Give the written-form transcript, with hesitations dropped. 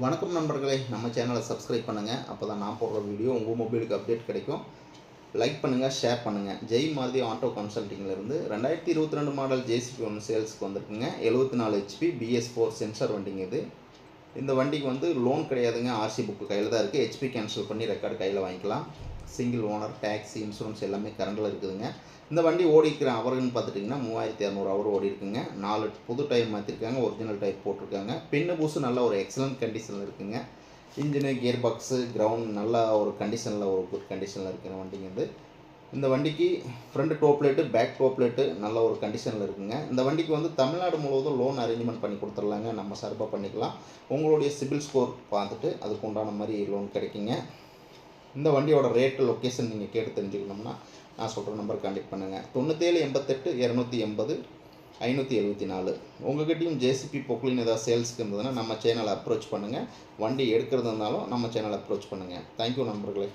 வணக்கம் நண்பர்களே, நம்ம சேனலை சப்ஸ்கிரைப் பண்ணுங்கள். அப்போ தான் நான் போடுற வீடியோ உங்கள் மொபைலுக்கு அப்டேட் கிடைக்கும். லைக் பண்ணுங்கள், ஷேர் பண்ணுங்கள். ஜெய் மாருதி ஆட்டோ கன்சல்ட்டிங்கிலேருந்து 2022 மாடல் ஜேசிபி ஒன்று சேல்ஸுக்கு வந்திருக்குங்க. 74 HP BS4 சென்சார் வண்டிங்க இது. இந்த வண்டிக்கு லோன் கிடையாதுங்க, ஆர்சி புக்கு கையில் தான் இருக்குது. HP கேன்சல் பண்ணி ரெக்கார்டு கையில் வாங்கிக்கலாம். சிங்கிள் ஓனர், டேக்ஸி, இன்சூரன்ஸ் எல்லாமே கரண்டில் இருக்குதுங்க. இந்த வண்டி ஓடிக்கிற அவர்னு பார்த்துட்டிங்கன்னா 3200 ஹவர் ஓடி இருக்குங்க. 4 புது டயர் மாற்றிருக்காங்க, ஒரிஜினல் டயர் போட்டிருக்காங்க. பின்னு பூசு நல்ல ஒரு எக்ஸலண்ட் கண்டிஷனில் இருக்குங்க. இன்ஜினு, கியர் பாக்ஸு, கிரவுண்ட் நல்ல ஒரு கண்டிஷனில், ஒரு குட் கண்டிஷனில் இருக்கிற வண்டிங்க. இந்த வண்டிக்கு front tow plate, back tow plate நல்ல ஒரு கண்டிஷனில் இருக்குங்க. இந்த வண்டிக்கு தமிழ்நாடு முழுவதும் லோன் அரேஞ்ச்மெண்ட் பண்ணி கொடுத்துடலாங்க, நம்ம சார்பாக பண்ணிக்கலாம். உங்களுடைய சிபில் ஸ்கோர் பார்த்துட்டு அதுக்கு உண்டான மாதிரி லோன் கிடைக்குங்க. இந்த வண்டியோட ரேட்டு, லொக்கேஷன் நீங்கள் கேட்டு தெரிஞ்சுக்கணும்னா நான் சொல்கிற நம்பர் கான்டெக்ட் பண்ணுங்கள். 97 88 280 574. உங்கள்கிட்டையும் ஜேசிபி பொக்லின் ஏதாவது சேல்ஸுக்கு இருந்ததுன்னா நம்ம சேனலை அப்ரோச் பண்ணுங்கள். வண்டி எடுக்கிறதா இருந்தாலும் நம்ம சேனலை அப்ரோச் பண்ணுங்கள். தேங்க்யூ நண்பர்களே.